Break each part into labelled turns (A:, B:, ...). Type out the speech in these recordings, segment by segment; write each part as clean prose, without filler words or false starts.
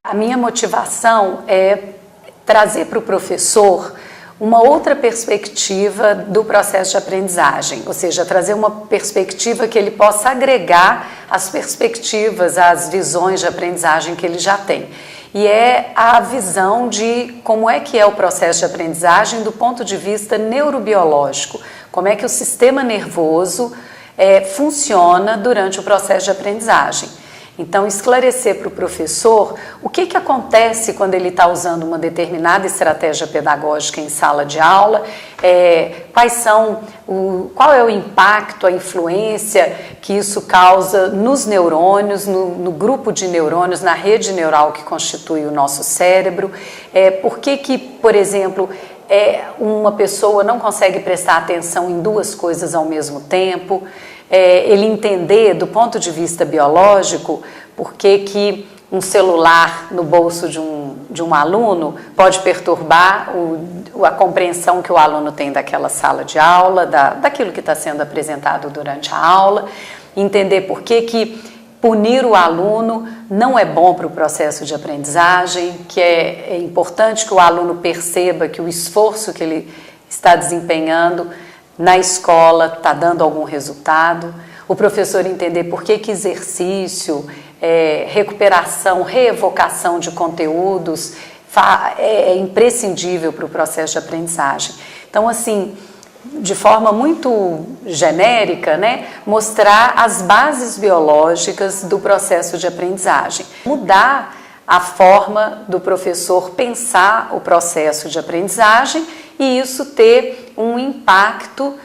A: A minha motivação é trazer para o professor uma outra perspectiva do processo de aprendizagem, ou seja, trazer uma perspectiva que ele possa agregar as perspectivas, as visões de aprendizagem que ele já tem. E é a visão de como é que é o processo de aprendizagem do ponto de vista neurobiológico, como é que o sistema nervoso funciona durante o processo de aprendizagem. Então, esclarecer para o professor o que acontece quando ele está usando uma determinada estratégia pedagógica em sala de aula, qual é o impacto, a influência que isso causa nos neurônios, no grupo de neurônios, na rede neural que constitui o nosso cérebro, por que, por exemplo, uma pessoa não consegue prestar atenção em duas coisas ao mesmo tempo, ele entender do ponto de vista biológico por que um celular no bolso de um aluno pode perturbar a compreensão que o aluno tem daquela sala de aula, daquilo que está sendo apresentado durante a aula, entender por que punir o aluno não é bom para o processo de aprendizagem, que é importante que o aluno perceba que o esforço que ele está desempenhando na escola está dando algum resultado, o professor entender por que exercício, recuperação, reevocação de conteúdos é imprescindível para o processo de aprendizagem. Então, assim, de forma muito genérica, mostrar as bases biológicas do processo de aprendizagem. Mudar a forma do professor pensar o processo de aprendizagem e isso ter um impacto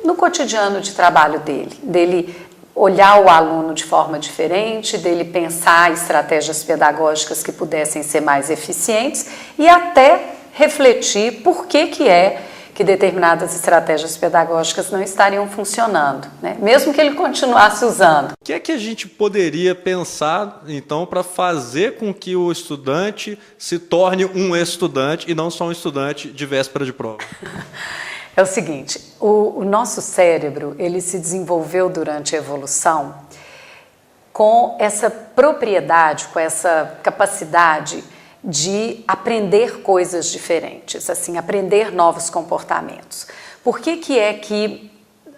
A: no cotidiano de trabalho dele olhar o aluno de forma diferente, dele pensar estratégias pedagógicas que pudessem ser mais eficientes e até refletir por que determinadas estratégias pedagógicas não estariam funcionando, mesmo que ele continuasse usando.
B: O que é que a gente poderia pensar, então, para fazer com que o estudante se torne um estudante e não só um estudante de véspera de prova?
A: É o seguinte, o nosso cérebro, ele se desenvolveu durante a evolução com essa propriedade, com essa capacidade de aprender coisas diferentes, assim, aprender novos comportamentos. Por que é que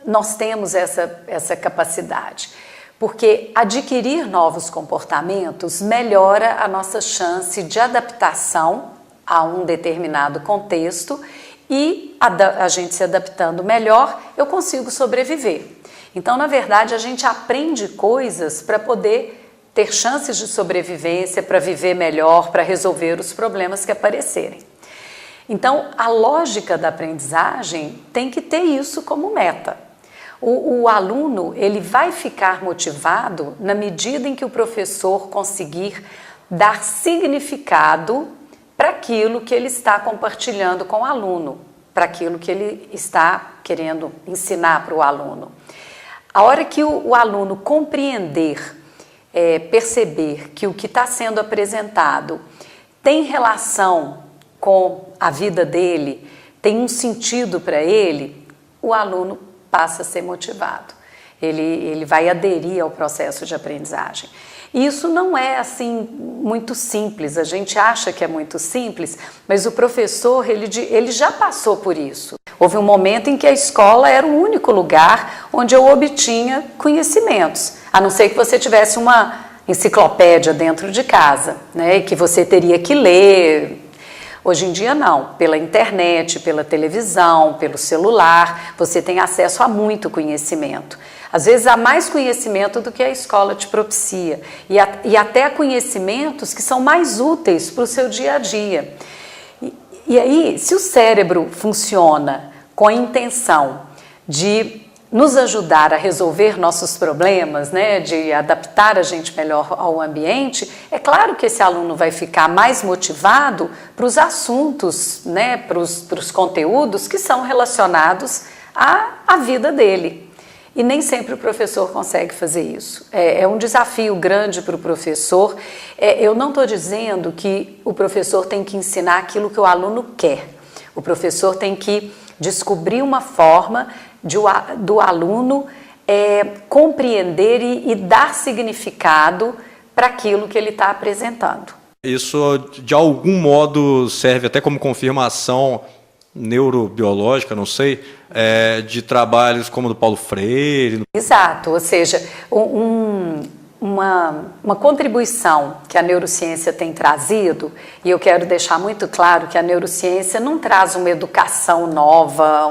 A: nós temos essa capacidade? Porque adquirir novos comportamentos melhora a nossa chance de adaptação a um determinado contexto e a gente se adaptando melhor, eu consigo sobreviver. Então, na verdade, a gente aprende coisas para poder ter chances de sobrevivência, para viver melhor, para resolver os problemas que aparecerem. Então, a lógica da aprendizagem tem que ter isso como meta. O aluno, ele vai ficar motivado na medida em que o professor conseguir dar significado para aquilo que ele está compartilhando com o aluno, para aquilo que ele está querendo ensinar para o aluno. A hora que o aluno compreender, perceber que o que está sendo apresentado tem relação com a vida dele, tem um sentido para ele, o aluno passa a ser motivado. Ele vai aderir ao processo de aprendizagem. Isso não é assim muito simples, a gente acha que é muito simples, mas o professor ele já passou por isso. Houve um momento em que a escola era o único lugar onde eu obtinha conhecimentos, a não ser que você tivesse uma enciclopédia dentro de casa, e que você teria que ler. Hoje em dia não, pela internet, pela televisão, pelo celular, você tem acesso a muito conhecimento. Às vezes há mais conhecimento do que a escola te propicia e até conhecimentos que são mais úteis para o seu dia a dia. E aí, se o cérebro funciona com a intenção de nos ajudar a resolver nossos problemas, de adaptar a gente melhor ao ambiente, é claro que esse aluno vai ficar mais motivado para os assuntos, para os conteúdos que são relacionados à vida dele. E nem sempre o professor consegue fazer isso. É um desafio grande para o professor. Eu não estou dizendo que o professor tem que ensinar aquilo que o aluno quer. O professor tem que descobrir uma forma do aluno compreender e dar significado para aquilo que ele está apresentando.
B: Isso, de algum modo, serve até como confirmação neurobiológica, não sei, de trabalhos como do Paulo Freire.
A: Exato, ou seja, uma contribuição que a neurociência tem trazido, e eu quero deixar muito claro que a neurociência não traz uma educação nova,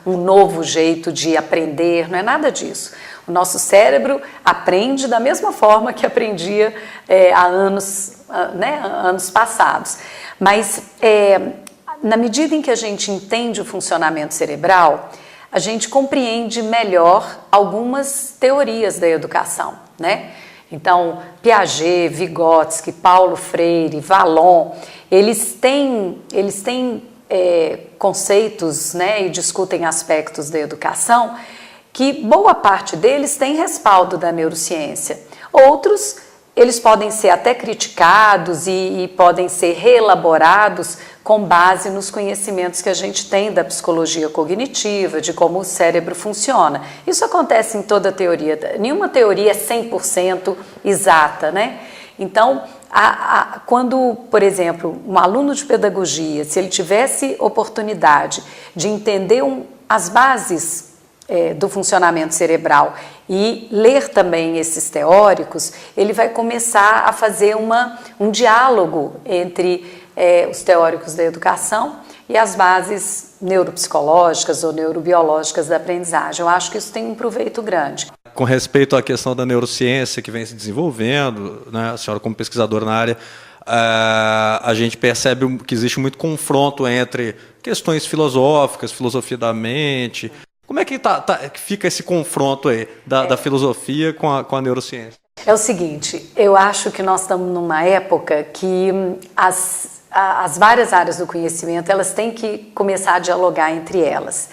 A: um novo jeito de aprender, não é nada disso. O nosso cérebro aprende da mesma forma que aprendia há anos passados. Mas na medida em que a gente entende o funcionamento cerebral, a gente compreende melhor algumas teorias da educação, né? Então, Piaget, Vygotsky, Paulo Freire, Vallon, eles têm conceitos, né, e discutem aspectos da educação que boa parte deles tem respaldo da neurociência. Outros, eles podem ser até criticados e podem ser reelaborados com base nos conhecimentos que a gente tem da psicologia cognitiva, de como o cérebro funciona. Isso acontece em toda teoria. Nenhuma teoria é 100% exata, né? Então, quando, por exemplo, um aluno de pedagogia, se ele tivesse oportunidade de entender as bases do funcionamento cerebral e ler também esses teóricos, ele vai começar a fazer um diálogo entre os teóricos da educação e as bases neuropsicológicas ou neurobiológicas da aprendizagem. Eu acho que isso tem um proveito grande.
B: Com respeito à questão da neurociência que vem se desenvolvendo, né, a senhora como pesquisadora na área, a gente percebe que existe muito confronto entre questões filosóficas, filosofia da mente. Como é que fica esse confronto aí da filosofia com a neurociência?
A: É o seguinte, eu acho que nós estamos numa época que as várias áreas do conhecimento, elas têm que começar a dialogar entre elas.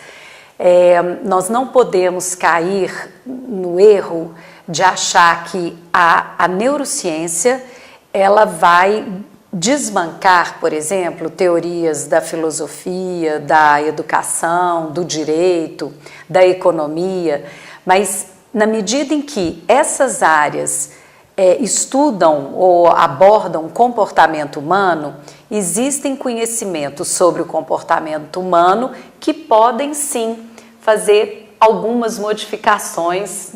A: Nós não podemos cair no erro de achar que a neurociência ela vai desbancar, por exemplo, teorias da filosofia, da educação, do direito, da economia, mas na medida em que essas áreas estudam ou abordam o comportamento humano, existem conhecimentos sobre o comportamento humano que podem sim fazer algumas modificações,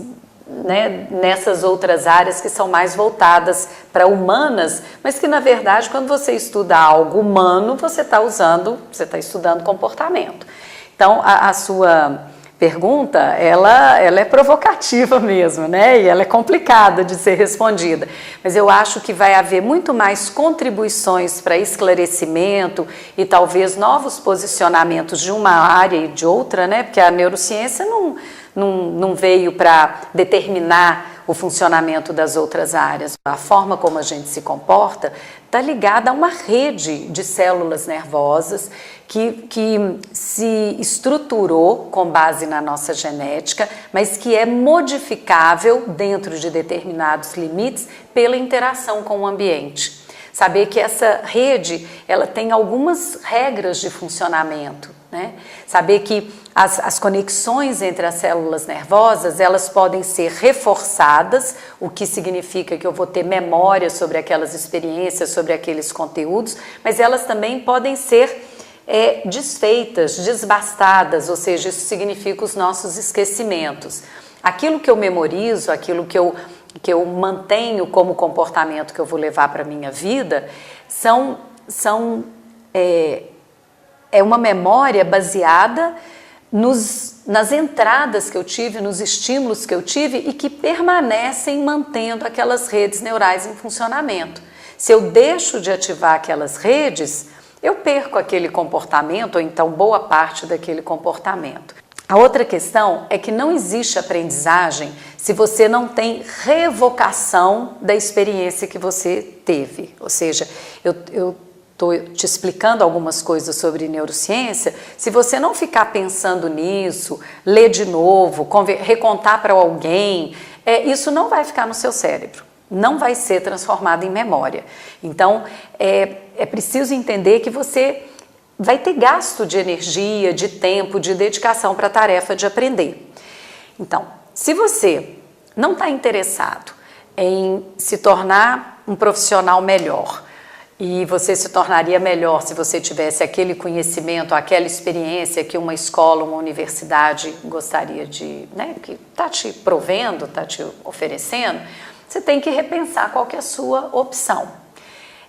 A: né, nessas outras áreas que são mais voltadas para humanas, mas que na verdade quando você estuda algo humano, você está estudando comportamento. Então a sua pergunta, ela é provocativa mesmo, né? E ela é complicada de ser respondida. Mas eu acho que vai haver muito mais contribuições para esclarecimento e talvez novos posicionamentos de uma área e de outra, né? Porque a neurociência não veio para determinar o funcionamento das outras áreas. A forma como a gente se comporta está ligada a uma rede de células nervosas que se estruturou com base na nossa genética, mas que é modificável dentro de determinados limites pela interação com o ambiente. Saber que essa rede ela tem algumas regras de funcionamento, né? Saber que as conexões entre as células nervosas, elas podem ser reforçadas, o que significa que eu vou ter memória sobre aquelas experiências, sobre aqueles conteúdos, mas elas também podem ser desfeitas, desbastadas, ou seja, isso significa os nossos esquecimentos. Aquilo que eu memorizo, aquilo que eu mantenho como comportamento que eu vou levar para a minha vida, é uma memória baseada nas entradas que eu tive, nos estímulos que eu tive e que permanecem mantendo aquelas redes neurais em funcionamento. Se eu deixo de ativar aquelas redes, eu perco aquele comportamento, ou então boa parte daquele comportamento. A outra questão é que não existe aprendizagem se você não tem revocação da experiência que você teve. Ou seja, eu estou te explicando algumas coisas sobre neurociência, se você não ficar pensando nisso, ler de novo, recontar para alguém, isso não vai ficar no seu cérebro, não vai ser transformado em memória. Então, é preciso entender que você vai ter gasto de energia, de tempo, de dedicação para a tarefa de aprender. Então, se você não está interessado em se tornar um profissional melhor. E você se tornaria melhor se você tivesse aquele conhecimento, aquela experiência que uma escola, uma universidade gostaria de, né, que está te provendo, está te oferecendo. Você tem que repensar qual que é a sua opção.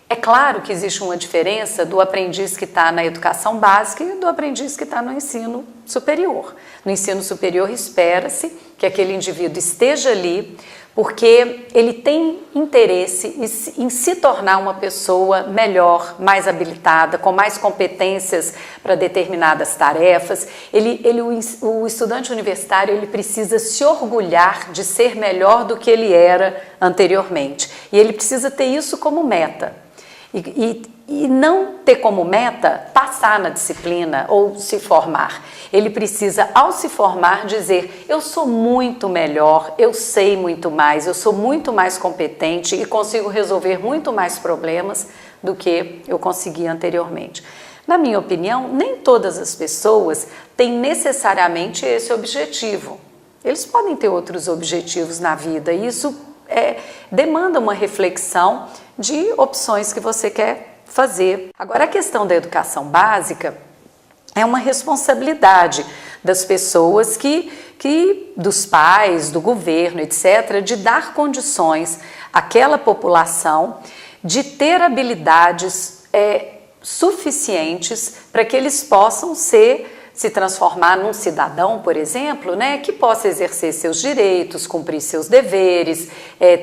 A: É claro que existe uma diferença do aprendiz que está na educação básica e do aprendiz que está no ensino superior. No ensino superior espera-se que aquele indivíduo esteja ali porque ele tem interesse em se tornar uma pessoa melhor, mais habilitada, com mais competências para determinadas tarefas. O estudante universitário ele precisa se orgulhar de ser melhor do que ele era anteriormente. E ele precisa ter isso como meta. E não ter como meta passar na disciplina ou se formar. Ele precisa, ao se formar, dizer: eu sou muito melhor, eu sei muito mais, eu sou muito mais competente e consigo resolver muito mais problemas do que eu conseguia anteriormente. Na minha opinião, nem todas as pessoas têm necessariamente esse objetivo. Eles podem ter outros objetivos na vida e isso demanda uma reflexão de opções que você quer fazer. Agora, a questão da educação básica é uma responsabilidade das pessoas dos pais, do governo, etc., de dar condições àquela população de ter habilidades suficientes para que eles possam se transformar num cidadão, por exemplo, né, que possa exercer seus direitos, cumprir seus deveres,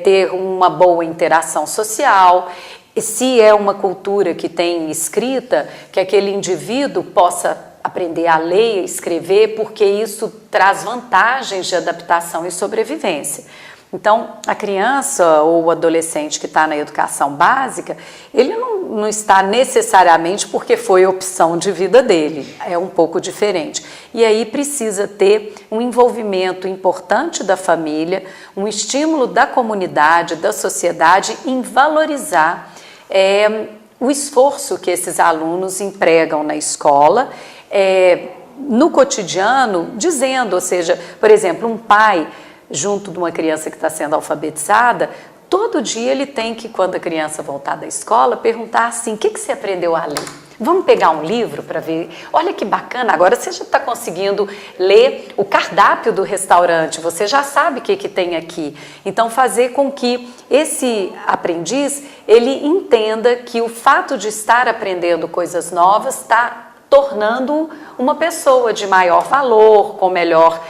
A: ter uma boa interação social. E se é uma cultura que tem escrita, que aquele indivíduo possa aprender a ler e escrever, porque isso traz vantagens de adaptação e sobrevivência. Então, a criança ou o adolescente que está na educação básica, ele não está necessariamente porque foi opção de vida dele, é um pouco diferente. E aí precisa ter um envolvimento importante da família, um estímulo da comunidade, da sociedade em valorizar o esforço que esses alunos empregam na escola, no cotidiano, dizendo, ou seja, por exemplo, um pai junto de uma criança que está sendo alfabetizada, todo dia ele tem que, quando a criança voltar da escola, perguntar assim: o que você aprendeu a ler? Vamos pegar um livro para ver? Olha que bacana, agora você já está conseguindo ler o cardápio do restaurante, você já sabe o que tem aqui. Então, fazer com que esse aprendiz, ele entenda que o fato de estar aprendendo coisas novas está tornando uma pessoa de maior valor, com melhor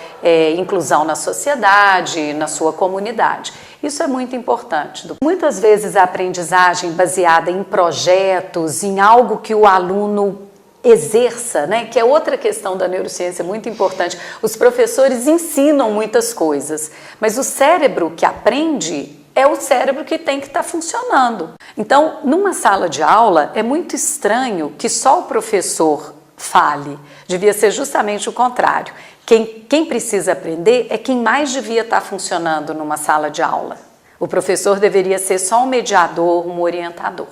A: inclusão na sociedade, na sua comunidade. Isso é muito importante. Muitas vezes a aprendizagem baseada em projetos, em algo que o aluno exerça, né, que é outra questão da neurociência muito importante. Os professores ensinam muitas coisas, mas o cérebro que aprende é o cérebro que tem que estar funcionando. Então, numa sala de aula, é muito estranho que só o professor fale. Devia ser justamente o contrário. Quem precisa aprender é quem mais devia estar funcionando numa sala de aula. O professor deveria ser só um mediador, um orientador.